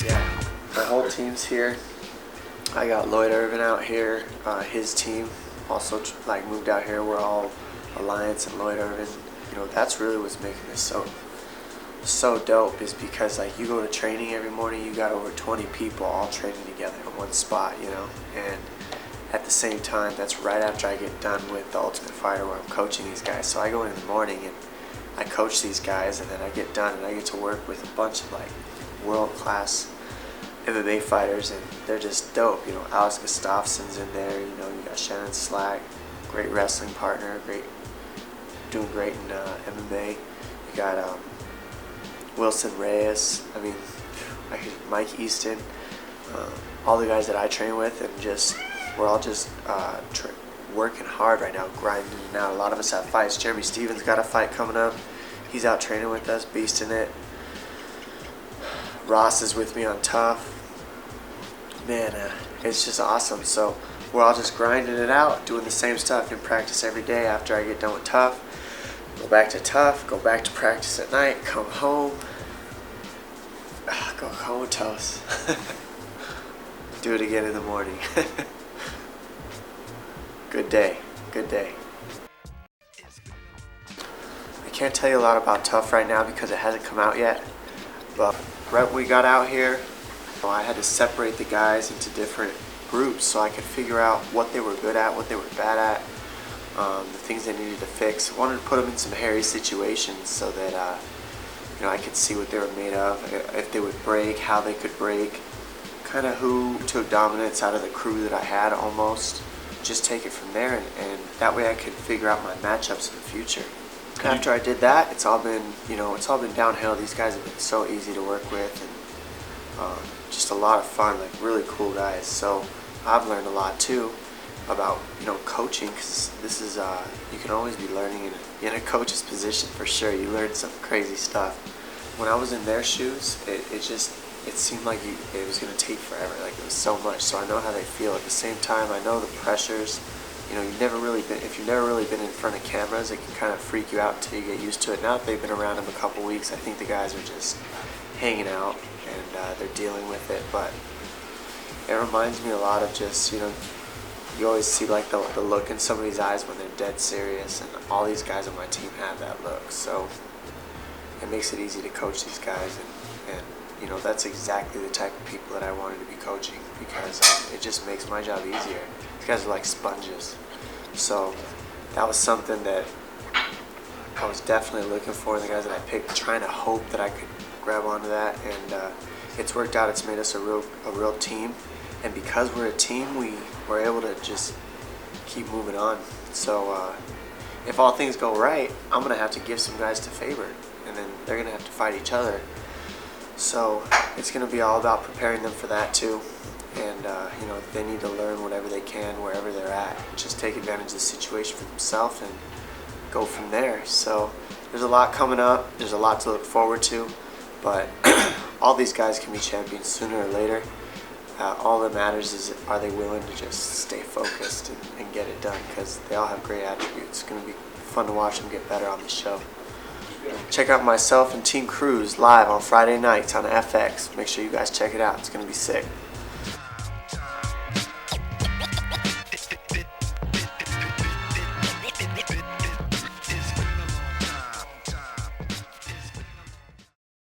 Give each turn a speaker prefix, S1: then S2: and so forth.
S1: Yeah, my whole team's here. I got Lloyd Irvin out here. His team also moved out here. We're all Alliance and Lloyd Irvin. You know, that's really what's making this so dope, is because like you go to training every morning, you got over 20 people all training together in one spot, you know, and at the same time, that's right after I get done with the Ultimate Fighter where I'm coaching these guys. So I go in the morning and I coach these guys, and then I get done and I get to work with a bunch of like world-class MMA fighters, and they're just dope. You know, Alex Gustafsson's in there, you know, you got Shannon Slack, great wrestling partner, doing great in MMA. You got Wilson Reyes, Mike Easton, all the guys that I train with, and we're all just working hard right now, grinding it out. A lot of us have fights. Jeremy Stevens got a fight coming up. He's out training with us, beasting it. Ross is with me on Tough. Man, it's just awesome. So we're all just grinding it out, doing the same stuff in practice every day. After I get done with Tough, go back to Tough, go back to practice at night, come home, go comatose. Do it again in the morning. Good day, good day. I can't tell you a lot about Tough right now because it hasn't come out yet, but right when we got out here, I had to separate the guys into different groups so I could figure out what they were good at, what they were bad at, the things they needed to fix. I wanted to put them in some hairy situations so that I could see what they were made of, if they would break, how they could break, kind of who took dominance out of the crew that I had almost. Just take it from there, and that way I could figure out my matchups in the future. After I did that, it's all been downhill. These guys have been so easy to work with, and just a lot of fun, like really cool guys. So I've learned a lot too about coaching, because this is you can always be learning in a coach's position for sure. You learn some crazy stuff. When I was in their shoes, it seemed like it was going to take forever. Like, it was so much. So I know how they feel. At the same time, I know the pressures. If you've never really been in front of cameras, it can kind of freak you out until you get used to it. Now that they've been around them a couple weeks, I think the guys are just hanging out, and they're dealing with it. But it reminds me a lot of just, you always see like the look in somebody's eyes when they're dead serious, and all these guys on my team have that look. So it makes it easy to coach these guys, and that's exactly the type of people that I wanted to be coaching, because it just makes my job easier. These guys are like sponges. So that was something that I was definitely looking for in the guys that I picked, trying to hope that I could grab onto that, and it's worked out. It's made us a real team, and because we're a team, we're able to just keep moving on. So if all things go right, I'm gonna have to give some guys to Faber, and then they're gonna have to fight each other. So it's going to be all about preparing them for that too, and they need to learn whatever they can wherever they're at. Just take advantage of the situation for themselves and go from there. So there's a lot coming up. There's a lot to look forward to, but all these guys can be champions sooner or later. All that matters is, are they willing to just stay focused and get it done, because they all have great attributes. It's going to be fun to watch them get better on the show. Check out myself and Team Cruz live on Friday nights on FX. Make sure you guys check it out. It's going to be sick.